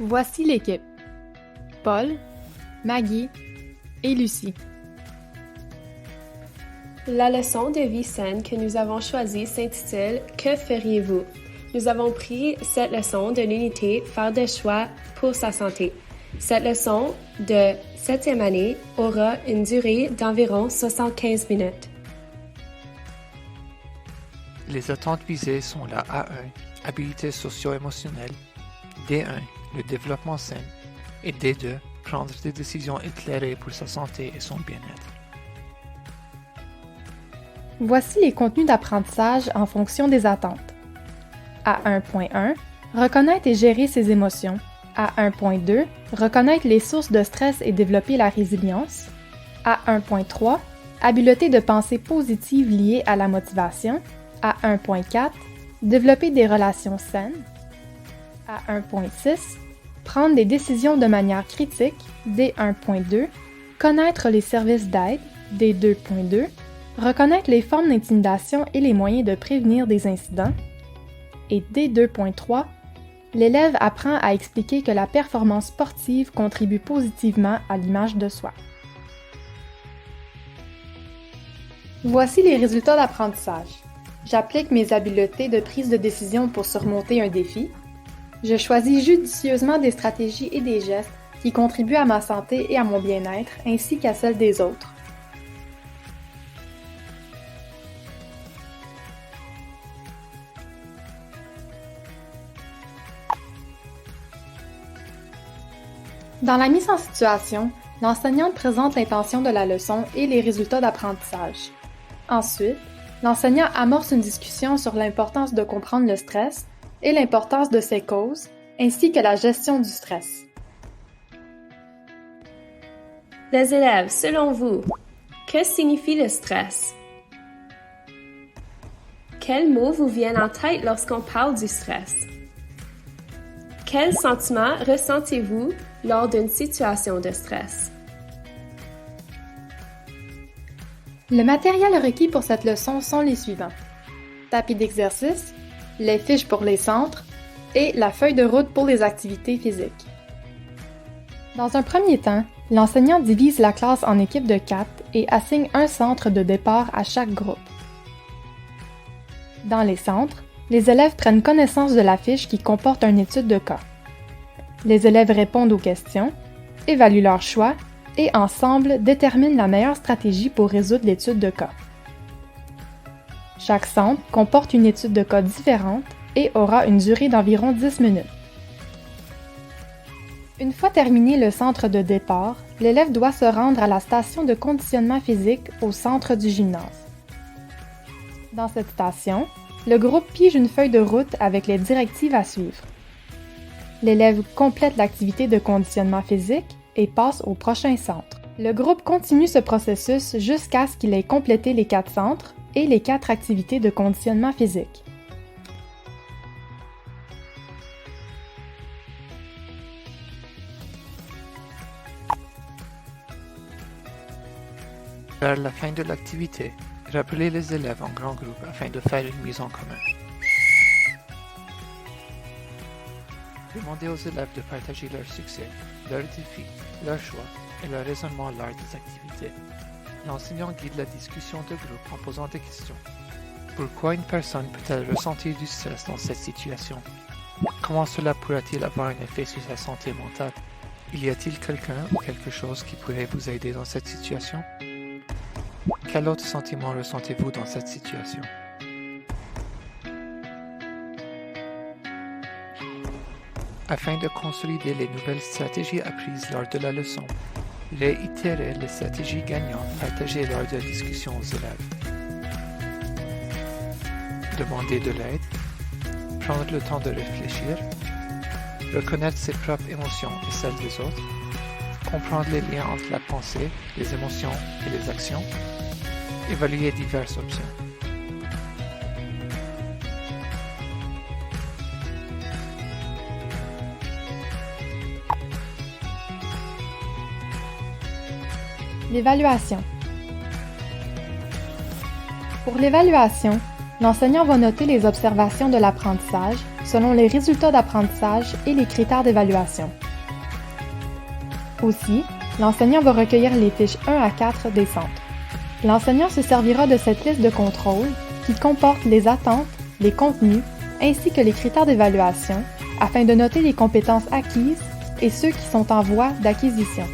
Voici l'équipe. Paul, Maggie et Lucie. La leçon de vie saine que nous avons choisie s'intitule « Que feriez-vous » Nous avons pris cette leçon de l'unité « Faire des choix pour sa santé ». Cette leçon de 7e année aura une durée d'environ 75 minutes. Les attentes visées sont la A1, habilités socio-émotionnelles, D1, le développement sain, et D2, prendre des décisions éclairées pour sa santé et son bien-être. Voici les contenus d'apprentissage en fonction des attentes. A1.1 Reconnaître et gérer ses émotions. A1.2 Reconnaître les sources de stress et développer la résilience. A1.3 Habileté de pensée positive liée à la motivation. A1.4 Développer des relations saines. A1.6 Prendre des décisions de manière critique. D1.2 Connaître les services d'aide. D2.2 Reconnaître les formes d'intimidation et les moyens de prévenir des incidents. Et D2.3 L'élève apprend à expliquer que la performance sportive contribue positivement à l'image de soi. Voici les résultats d'apprentissage. J'applique mes habiletés de prise de décision pour surmonter un défi. Je choisis judicieusement des stratégies et des gestes qui contribuent à ma santé et à mon bien-être, ainsi qu'à celle des autres. Dans la mise en situation, l'enseignante présente l'intention de la leçon et les résultats d'apprentissage. Ensuite, l'enseignant amorce une discussion sur l'importance de comprendre le stress et l'importance de ses causes, ainsi que la gestion du stress. Les élèves, selon vous, que signifie le stress? Quels mots vous viennent en tête lorsqu'on parle du stress? Quels sentiments ressentez-vous lors d'une situation de stress? Le matériel requis pour cette leçon sont les suivants. Tapis d'exercice, les fiches pour les centres et la feuille de route pour les activités physiques. Dans un premier temps, l'enseignant divise la classe en équipes de 4 et assigne un centre de départ à chaque groupe. Dans les centres, les élèves prennent connaissance de la fiche qui comporte une étude de cas. Les élèves répondent aux questions, évaluent leurs choix et ensemble déterminent la meilleure stratégie pour résoudre l'étude de cas. Chaque centre comporte une étude de cas différente et aura une durée d'environ 10 minutes. Une fois terminé le centre de départ, l'élève doit se rendre à la station de conditionnement physique au centre du gymnase. Dans cette station, le groupe pige une feuille de route avec les directives à suivre. L'élève complète l'activité de conditionnement physique et passe au prochain centre. Le groupe continue ce processus jusqu'à ce qu'il ait complété les 4 centres et les 4 activités de conditionnement physique. Vers la fin de l'activité, rappelez les élèves en grand groupe afin de faire une mise en commun. Demandez aux élèves de partager leurs succès, leurs défis, leurs choix et leur raisonnement lors des activités. L'enseignant guide la discussion de groupe en posant des questions. Pourquoi une personne peut-elle ressentir du stress dans cette situation? Comment cela pourrait-il avoir un effet sur sa santé mentale? Y a-t-il quelqu'un ou quelque chose qui pourrait vous aider dans cette situation? Quel autre sentiment ressentez-vous dans cette situation? Afin de consolider les nouvelles stratégies apprises lors de la leçon, réitérez les stratégies gagnantes partagées lors de la discussion aux élèves. Demandez de l'aide, prendre le temps de réfléchir, reconnaître ses propres émotions et celles des autres, comprendre les liens entre la pensée, les émotions et les actions, évaluer diverses options. L'évaluation. Pour l'évaluation, l'enseignant va noter les observations de l'apprentissage, selon les résultats d'apprentissage et les critères d'évaluation. Aussi, l'enseignant va recueillir les fiches 1 à 4 des centres. L'enseignant se servira de cette liste de contrôle qui comporte les attentes, les contenus, ainsi que les critères d'évaluation afin de noter les compétences acquises et ceux qui sont en voie d'acquisition.